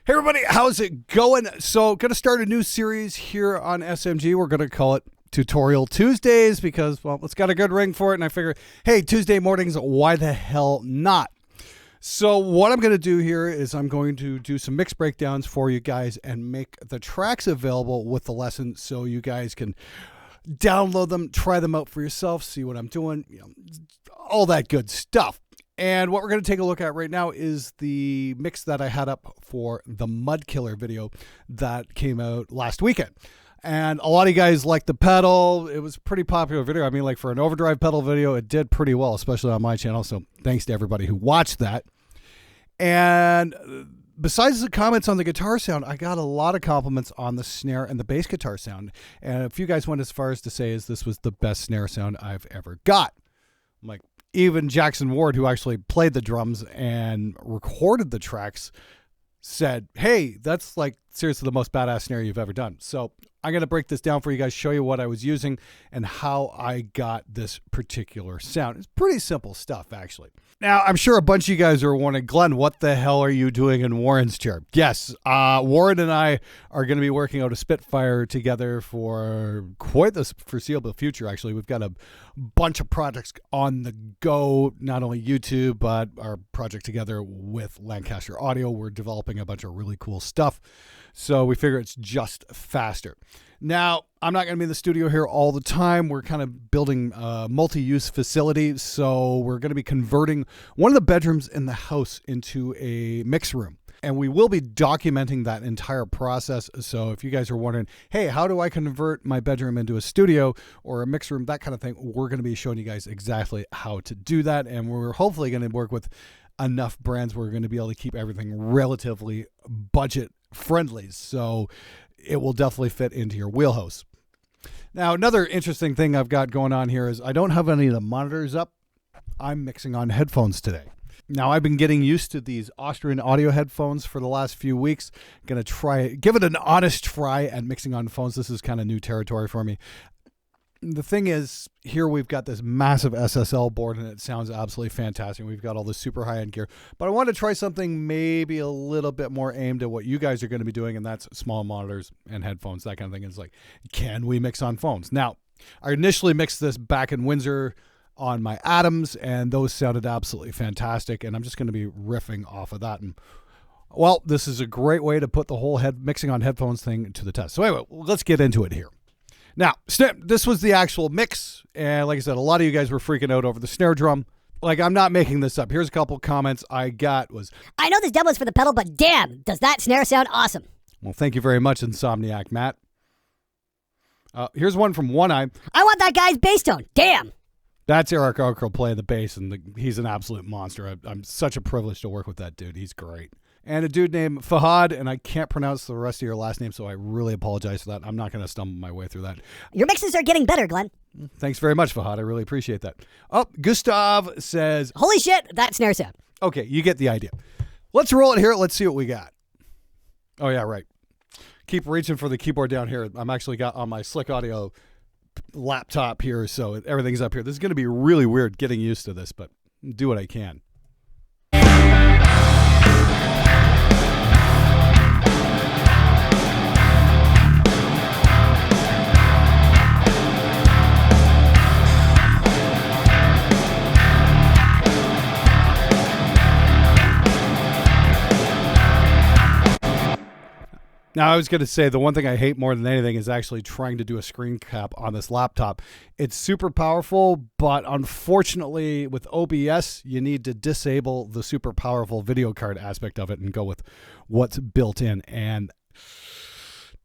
Hey everybody, how's it going? So, going to start a new series here on SMG. We're going to call it Tutorial Tuesdays because, well, it's got a good ring for it. And I figure, hey, Tuesday mornings, why the hell not? So what I'm going to do here is I'm going to do some mix breakdowns for you guys and make the tracks available with the lesson so you guys can download them, try them out for yourself, see what I'm doing, all that good stuff. And what we're going to take a look at right now is the mix that I had up for the Mud Killer video that came out last weekend. And a lot of you guys liked the pedal. It was a pretty popular video. I mean, like for an overdrive pedal video, it did pretty well, especially on my channel. So thanks to everybody who watched that. And besides the comments on the guitar sound, I got a lot of compliments on the snare and the bass guitar sound. And a few guys went as far as to say this was the best snare sound I've ever got. I'm like, even Jackson Ward, who actually played the drums and recorded the tracks, said, hey, that's like seriously the most badass snare you've ever done. So I'm going to break this down for you guys, show you what I was using and how I got this particular sound. It's pretty simple stuff, actually. Now, I'm sure a bunch of you guys are wondering, Glenn, what the hell are you doing in Warren's chair? Yes, Warren and I are going to be working out a Spitfire together for quite the foreseeable future, actually. We've got a bunch of projects on the go, not only YouTube, but our project together with Lancaster Audio. We're developing a bunch of really cool stuff. So we figure it's just faster. Now, I'm not going to be in the studio here all the time. We're kind of building a multi-use facility. So we're going to be converting one of the bedrooms in the house into a mix room. And we will be documenting that entire process. So if you guys are wondering, hey, how do I convert my bedroom into a studio or a mix room, that kind of thing, we're going to be showing you guys exactly how to do that. And we're hopefully going to work with enough brands where we're going to be able to keep everything relatively budget friendly. So it will definitely fit into your wheelhouse. Now, another interesting thing I've got going on here is I don't have any of the monitors up. I'm mixing on headphones today. Now, I've been getting used to these Austrian audio headphones for the last few weeks. Going to give it an honest try at mixing on phones. This is kind of new territory for me. The thing is, here we've got this massive SSL board and it sounds absolutely fantastic. We've got all this super high-end gear, but I want to try something maybe a little bit more aimed at what you guys are going to be doing, and that's small monitors and headphones, that kind of thing. It's like, can we mix on phones? Now, I initially mixed this back in Windsor on my Adams, and those sounded absolutely fantastic, and I'm just going to be riffing off of that. And well, this is a great way to put the whole mixing on headphones thing to the test. So anyway, let's get into it here. Now, this was the actual mix, and like I said, a lot of you guys were freaking out over the snare drum. Like, I'm not making this up. Here's a couple comments I got was, I know this demo's for the pedal, but damn, does that snare sound awesome. Well, thank you very much, Insomniac Matt. Here's one from One Eye. I want that guy's bass tone. Damn. That's Eric Arco playing the bass, and he's an absolute monster. I'm such a privilege to work with that dude. He's great. And a dude named Fahad, and I can't pronounce the rest of your last name, so I really apologize for that. I'm not going to stumble my way through that. Your mixes are getting better, Glenn. Thanks very much, Fahad. I really appreciate that. Oh, Gustav says, holy shit, that snare sound. Okay, you get the idea. Let's roll it here. Let's see what we got. Oh, yeah, right. Keep reaching for the keyboard down here. I'm actually got on my Slick Audio laptop here, so everything's up here. This is going to be really weird getting used to this, but do what I can. Now, I was going to say the one thing I hate more than anything is actually trying to do a screen cap on this laptop. It's super powerful, but unfortunately with OBS, you need to disable the super powerful video card aspect of it and go with what's built in. And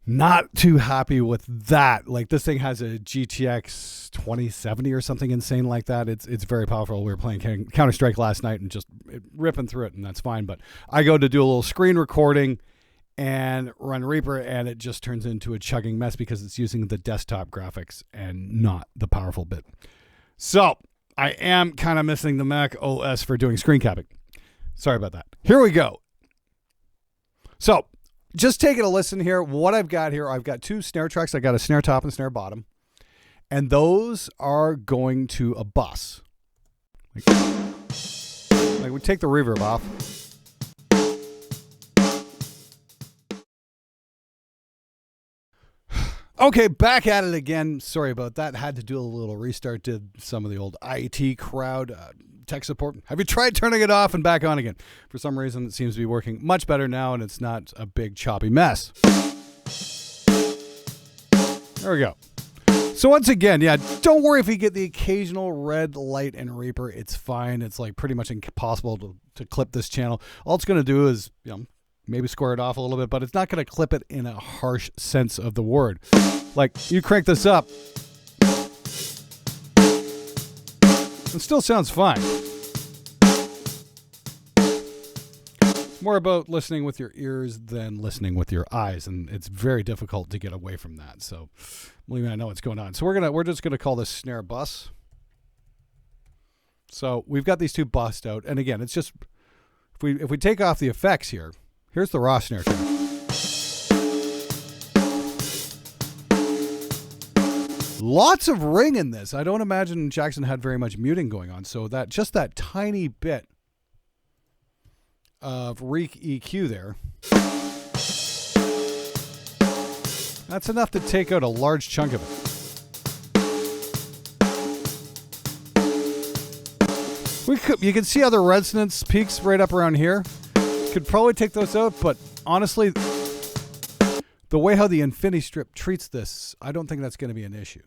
not too happy with that. Like, this thing has a GTX 2070 or something insane like that. It's very powerful. We were playing Counter-Strike last night and just ripping through it, and that's fine. But I go to do a little screen recording and run Reaper, and it just turns into a chugging mess because it's using the desktop graphics and not the powerful bit. So I am kind of missing the Mac OS for doing screen capping. Sorry about that. Here we go. So just taking a listen here. What I've got here, I've got two snare tracks. I got a snare top and snare bottom, and those are going to a bus. Like we take the reverb off. Okay, back at it again. Sorry about that. Had to do a little restart. Did some of the old IT crowd tech support. Have you tried turning it off and back on again? For some reason, it seems to be working much better now, and it's not a big choppy mess. There we go. So once again, yeah, don't worry if you get the occasional red light and Reaper. It's fine. It's like pretty much impossible to clip this channel. All it's going to do is, maybe square it off a little bit, but it's not going to clip it in a harsh sense of the word. Like, you crank this up, it still sounds fine. It's more about listening with your ears than listening with your eyes, and it's very difficult to get away from that. So, believe me, I know what's going on. So we're just gonna call this snare bus. So we've got these two busts out, and again, it's just if we take off the effects here. Here's the raw snare track. Lots of ring in this. I don't imagine Jackson had very much muting going on. So that tiny bit of EQ there, that's enough to take out a large chunk of it. You can see how the resonance peaks right up around here. Could probably take those out, but honestly, the way how the Infinity Strip treats this, I don't think that's going to be an issue.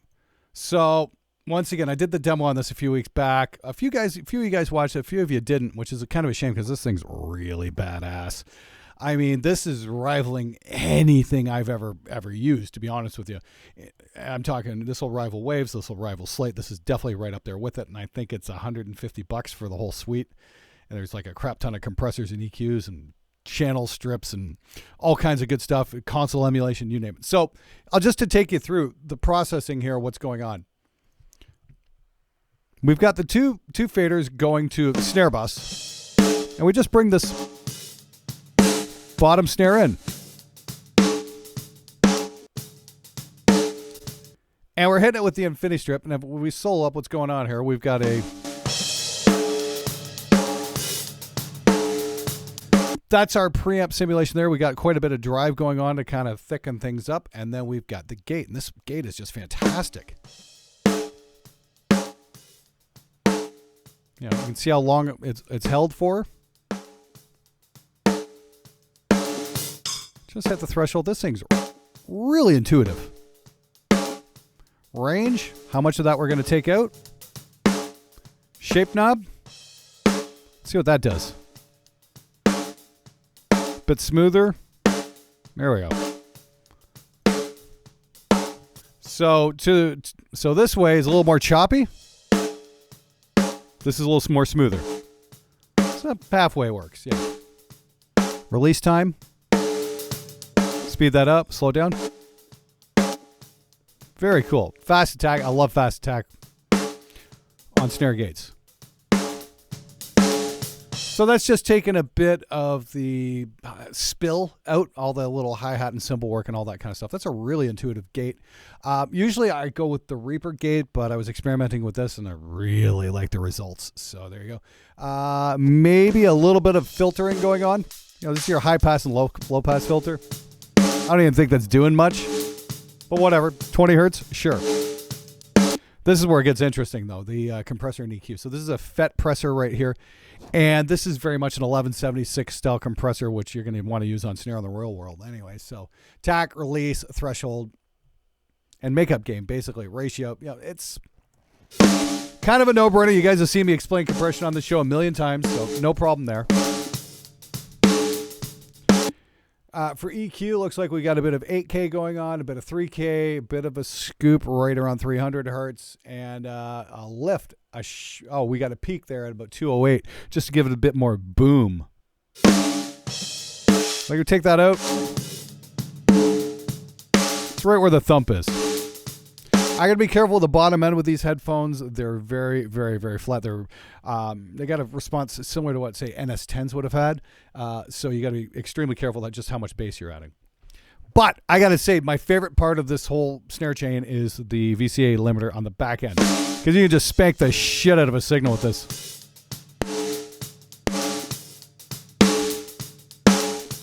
So once again, I did the demo on this a few weeks back. A few of you guys watched it, a few of you didn't, which is kind of a shame because this thing's really badass. I mean, this is rivaling anything I've ever used, to be honest with you. I'm talking, this will rival Waves, this will rival Slate. This is definitely right up there with it, and I think it's $150 for the whole suite. And there's like a crap ton of compressors and EQs and channel strips and all kinds of good stuff, console emulation, you name it. So just to take you through the processing here, what's going on. We've got the two faders going to the snare bus, and we just bring this bottom snare in. And we're hitting it with the Infinity Strip, and if we solo up what's going on here, we've got that's our preamp simulation there. We got quite a bit of drive going on to kind of thicken things up. And then we've got the gate. And this gate is just fantastic. You can see how long it's held for. Just hit the threshold. This thing's really intuitive. Range, how much of that we're going to take out. Shape knob. Let's see what that does. Bit smoother. There we go. So this way is a little more choppy. This is a little more smoother. So halfway works, yeah. Release time. Speed that up, slow down. Very cool. Fast attack. I love fast attack on snare gates. So that's just taking a bit of the spill out, all the little hi-hat and cymbal work and all that kind of stuff. That's a really intuitive gate. Usually I go with the Reaper gate, but I was experimenting with this and I really like the results. So there you go. Maybe a little bit of filtering going on. This is your high pass and low pass filter. I don't even think that's doing much, but whatever. 20 hertz, sure. This is where it gets interesting, though, the compressor and EQ. So this is a FET presser right here, and this is very much an 1176 style compressor, which you're going to want to use on snare in the real world anyway. So tack, release, threshold, and makeup gain, basically, ratio. It's kind of a no-brainer. You guys have seen me explain compression on the show a million times, so no problem there. For EQ, looks like we got a bit of 8K going on, a bit of 3K, a bit of a scoop right around 300 hertz, and a lift. We got a peak there at about 208, just to give it a bit more boom. I can take that out. It's right where the thump is. I got to be careful with the bottom end with these headphones. They're very, very, very flat. They got a response similar to what, say, NS10s would have had. So you got to be extremely careful about just how much bass you're adding. But I got to say, my favorite part of this whole snare chain is the VCA limiter on the back end, because you can just spank the shit out of a signal with this.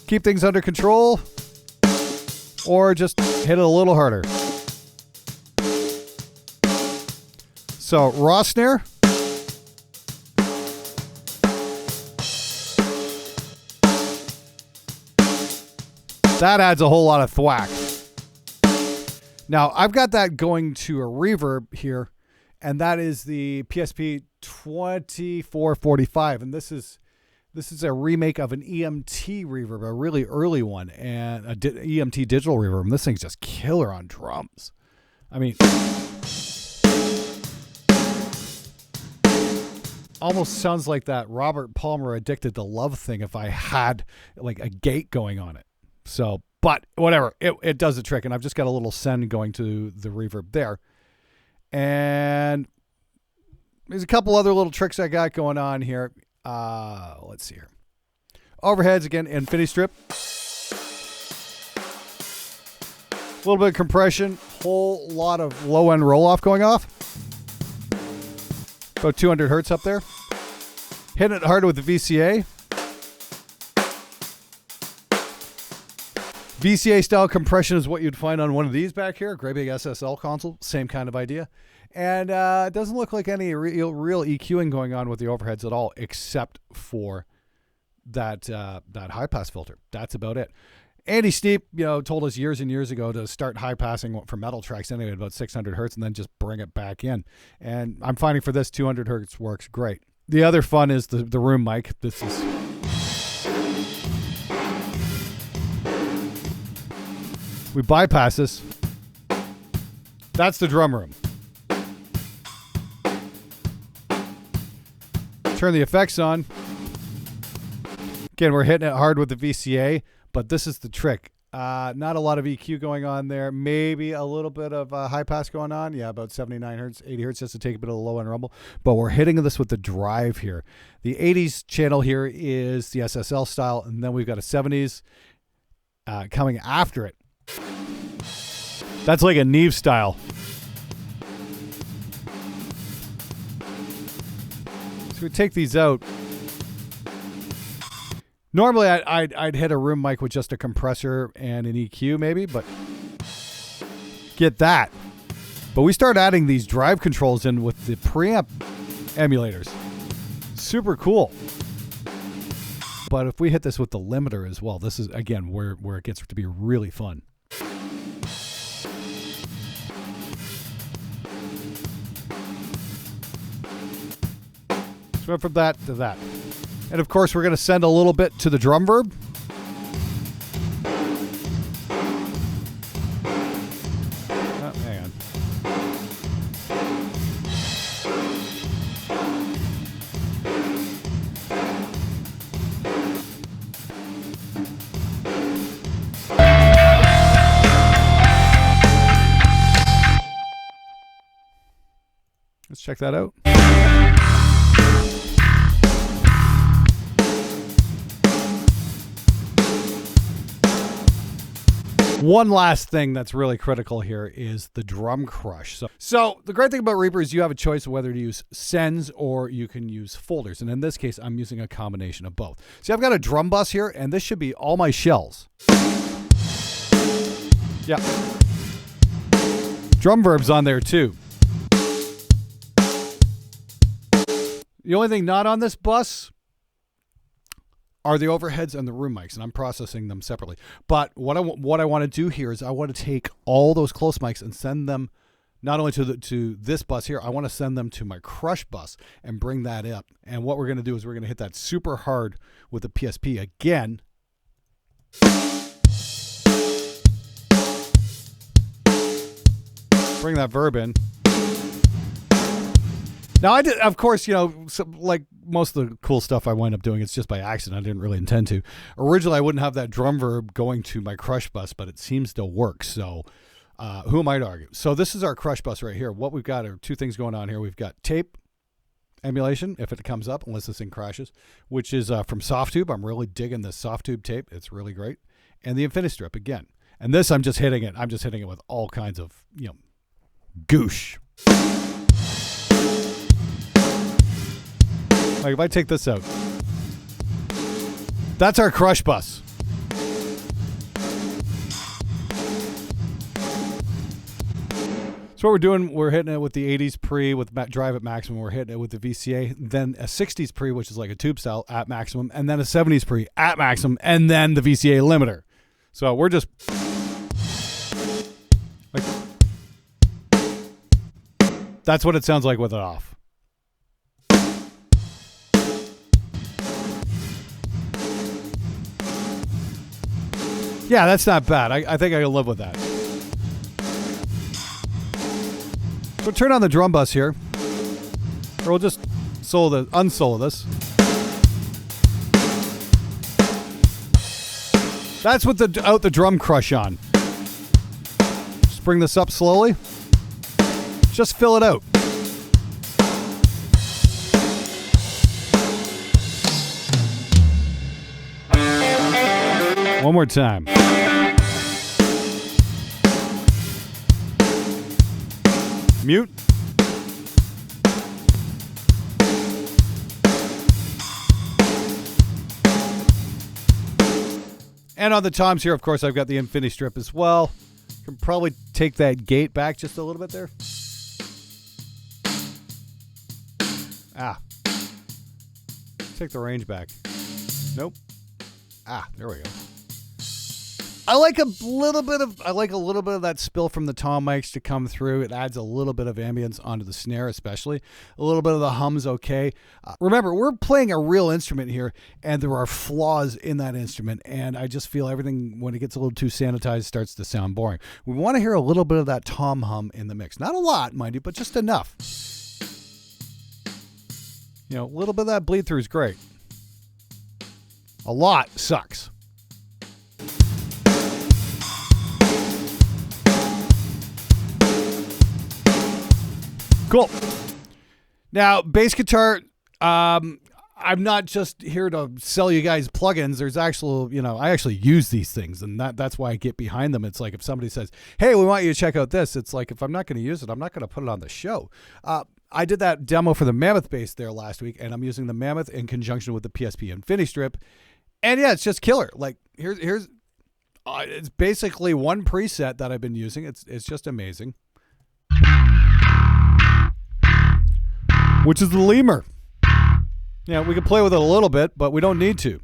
Keep things under control, or just hit it a little harder. So raw snare. That adds a whole lot of thwack. Now, I've got that going to a reverb here, and that is the PSP 2445, and this is a remake of an EMT reverb, a really early one, and a EMT digital reverb, and this thing's just killer on drums. I mean, almost sounds like that Robert Palmer Addicted to Love thing if I had like a gate going on it. So, but whatever, it does the trick. And I've just got a little send going to the reverb there. And there's a couple other little tricks I got going on here. Let's see here. Overheads again, infinity strip. A little bit of compression, whole lot of low end roll off going off. About 200 hertz up there. Hitting it hard with the VCA. VCA style compression is what you'd find on one of these back here. Great big SSL console. Same kind of idea. And it doesn't look like any real EQing going on with the overheads at all, except for that high pass filter. That's about it. Andy Sneap, told us years and years ago to start high passing for metal tracks anyway at about 600 hertz and then just bring it back in. And I'm finding for this 200 hertz works great. The other fun is the room mic. This is we bypass this. That's the drum room. Turn the effects on. Again, we're hitting it hard with the VCA, but this is the trick. Not a lot of EQ going on there. Maybe a little bit of high pass going on. Yeah, about 79 hertz, 80 hertz just to take a bit of the low end rumble. But we're hitting this with the drive here. The 80s channel here is the SSL style, and then we've got a 70s coming after it. That's like a Neve style. So we take these out. Normally, I'd hit a room mic with just a compressor and an EQ maybe, but get that. But we start adding these drive controls in with the preamp emulators. Super cool. But if we hit this with the limiter as well, this is, again, where it gets to be really fun. So went from that to that. And of course, we're going to send a little bit to the drum verb. Oh, hang on. Let's check that out. One last thing that's really critical here is the drum crush. So the great thing about Reaper is you have a choice of whether to use sends or you can use folders. And in this case, I'm using a combination of both. See, I've got a drum bus here, and this should be all my shells. Yeah. Drum verbs on there too. The only thing not on this bus are the overheads and the room mics, and I'm processing them separately. But what I want to do here is I want to take all those close mics and send them not only to this bus here, I want to send them to my crush bus and bring that up. And what we're going to do is we're going to hit that super hard with the PSP again. Bring that verb in. Now, I did, of course, like most of the cool stuff I wind up doing, it's just by accident. I didn't really intend to. Originally, I wouldn't have that drum verb going to my crush bus, but it seems to work. So who am I to argue? So this is our crush bus right here. What we've got are two things going on here. We've got tape emulation, if it comes up, unless this thing crashes, which is from Softtube. I'm really digging this Softtube tape. It's really great. And the Infinity Strip again. And this, I'm just hitting it with all kinds of, goosh. Like if I take this out, that's our crush bus. So So what we're doing, we're hitting it with the 80s pre with drive at maximum. We're hitting it with the VCA, then a 60s pre, which is like a tube style at maximum, and then a 70s pre at maximum, and then the VCA limiter. So we're just like, that's what it sounds like with it off. Yeah, that's not bad. I think I can live with that. So turn on the drum bus here, or we'll just unsolo this. That's with the drum crush on. Just bring this up slowly. Just fill it out. One more time. Mute. And on the toms here, of course, I've got the infinity strip as well. Can probably take that gate back just a little bit there. Take the range back. Nope. There we go. I like a little bit of that spill from the tom mics to come through. It adds a little bit of ambience onto the snare, especially. A little bit of the hum's okay. Remember, we're playing a real instrument here, and there are flaws in that instrument, and I just feel everything, when it gets a little too sanitized, starts to sound boring. We want to hear a little bit of that tom hum in the mix. Not a lot, mind you, but just enough. You know, a little bit of that bleed through is great. A lot sucks. Cool. Now, bass guitar, I'm not just here to sell you guys plugins. There's actual, I actually use these things, and that's why I get behind them. It's like if somebody says, hey, we want you to check out this, it's like if I'm not going to use it, I'm not going to put it on the show. I did that demo for the Mammoth bass there last week, and I'm using the Mammoth in conjunction with the PSP Infinity Strip. And yeah, it's just killer. Like here's it's basically one preset that I've been using. It's just amazing. Which is the lemur. Yeah, we can play with it a little bit, but we don't need to.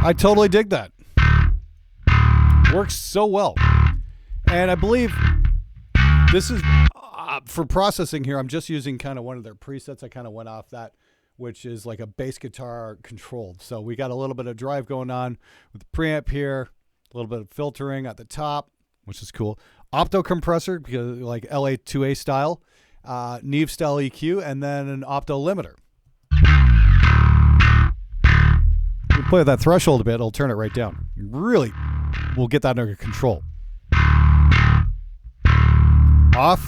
I totally dig that. Works so well. And I believe this is, for processing here, I'm just using kind of one of their presets. I kind of went off that, which is like a bass guitar controlled. So we got a little bit of drive going on with the preamp here, a little bit of filtering at the top, which is cool. Opto compressor, because like LA2A style, Neve style EQ, and then an opto limiter. You play with that threshold a bit, it'll turn it right down. Really, we'll get that under control. Off.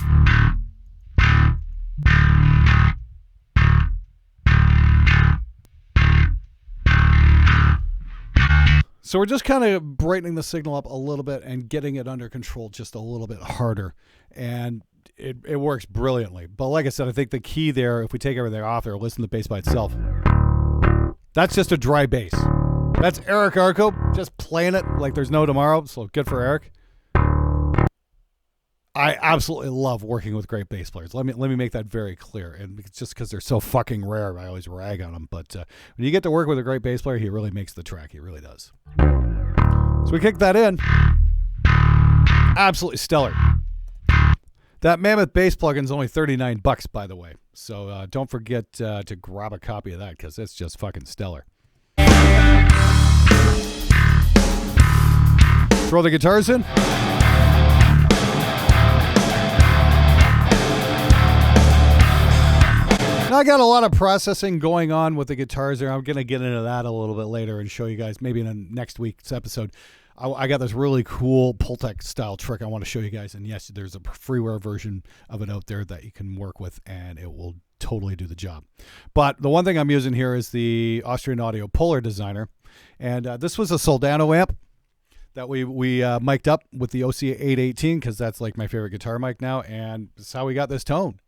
So we're just kind of brightening the signal up a little bit and getting it under control just a little bit harder. And it works brilliantly. But like I said, I think the key there, if we take everything off there, listen to the bass by itself. That's just a dry bass. That's Eric Arco just playing it like there's no tomorrow. So good for Eric. I absolutely love working with great bass players. Let me make that very clear. And it's just because they're so fucking rare, I always rag on them. But when you get to work with a great bass player, he really makes the track. He really does. So we kick that in. Absolutely stellar. That Mammoth bass plugin is only $39, by the way. So don't forget to grab a copy of that because it's just fucking stellar. Throw the guitars in. Now I got a lot of processing going on with the guitars there. I'm going to get into that a little bit later and show you guys maybe in a next week's episode. I got this really cool Pultec style trick I want to show you guys. And yes, there's a freeware version of it out there that you can work with and it will totally do the job. But the one thing I'm using here is the Austrian Audio Polar Designer. And this was a Soldano amp. that we mic'd up with the OC818 because that's like my favorite guitar mic now, and that's how we got this tone.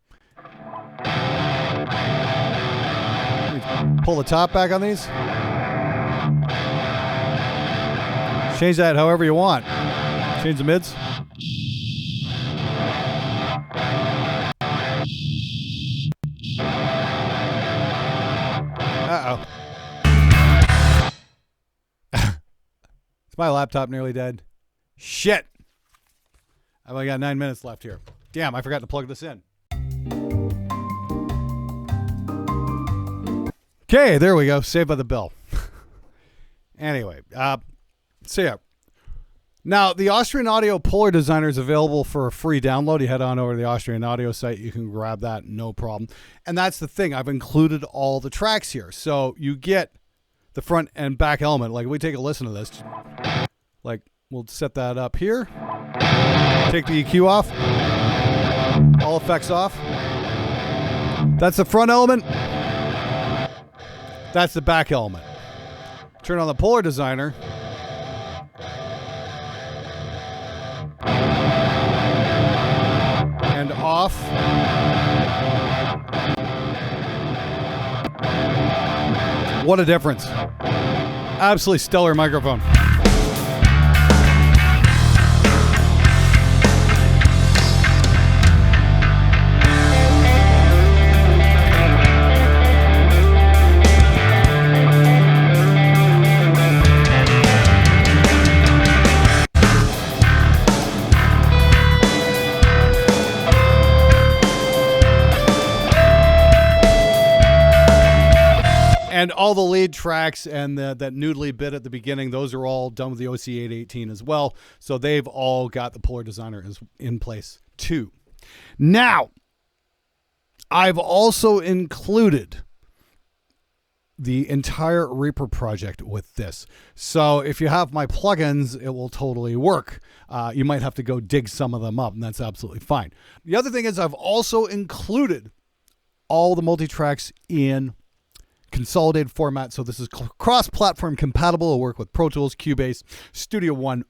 Pull the top back on these. Change that however you want. Change the mids. Uh-oh. Is my laptop nearly dead? Shit. I've only got 9 minutes left here. Damn, I forgot to plug this in. Okay, there we go. Saved by the bell. Anyway, so yeah. Now, the Austrian Audio Polar Designer is available for a free download. You head on over to the Austrian Audio site. You can grab that, no problem. And that's the thing. I've included all the tracks here. So you get the front and back element. Like, we take a listen to this. Like, we'll set that up here. Take the EQ off. All effects off. That's the front element. That's the back element. Turn on the Polar Designer. And off. What a difference. Absolutely stellar microphone. And all the lead tracks and that noodly bit at the beginning, those are all done with the OC818 as well. So they've all got the Polar Designer in place too. Now, I've also included the entire Reaper project with this. So if you have my plugins, it will totally work. You might have to go dig some of them up, and that's absolutely fine. The other thing is I've also included all the multi-tracks in consolidated format, so this is cross-platform compatible. It'll work with Pro Tools, Cubase, Studio One,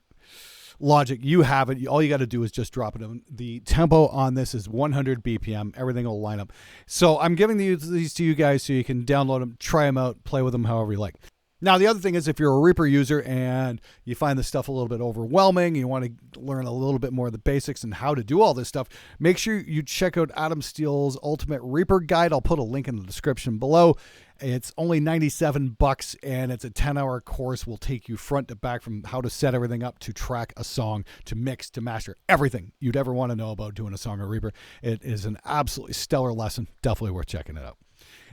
Logic. You have it. All you got to do is just drop it in. The tempo on this is 100 BPM. Everything will line up. So I'm giving these to you guys so you can download them, try them out, play with them however you like. Now, the other thing is if you're a Reaper user and you find this stuff a little bit overwhelming, you want to learn a little bit more of the basics and how to do all this stuff, make sure you check out Adam Steele's Ultimate Reaper Guide. I'll put a link in the description below. It's only $97 and it's a 10-hour course. Will take you front to back from how to set everything up, to track a song, to mix, to master, everything you'd ever want to know about doing a song on Reaper. It is an absolutely stellar lesson. Definitely worth checking it out.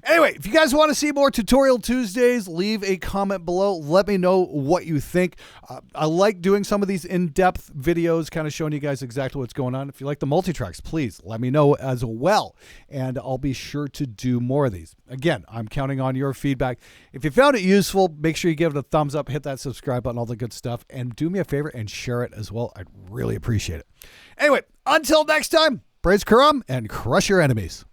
Anyway, if you guys want to see more Tutorial Tuesdays, leave a comment below. Let me know what you think. I like doing some of these in-depth videos, kind of showing you guys exactly what's going on. If you like the multi-tracks, please let me know as well, and I'll be sure to do more of these. Again, I'm counting on your feedback. If you found it useful, make sure you give it a thumbs up, hit that subscribe button, all the good stuff, and do me a favor and share it as well. I'd really appreciate it. Anyway, until next time, praise Karam and crush your enemies.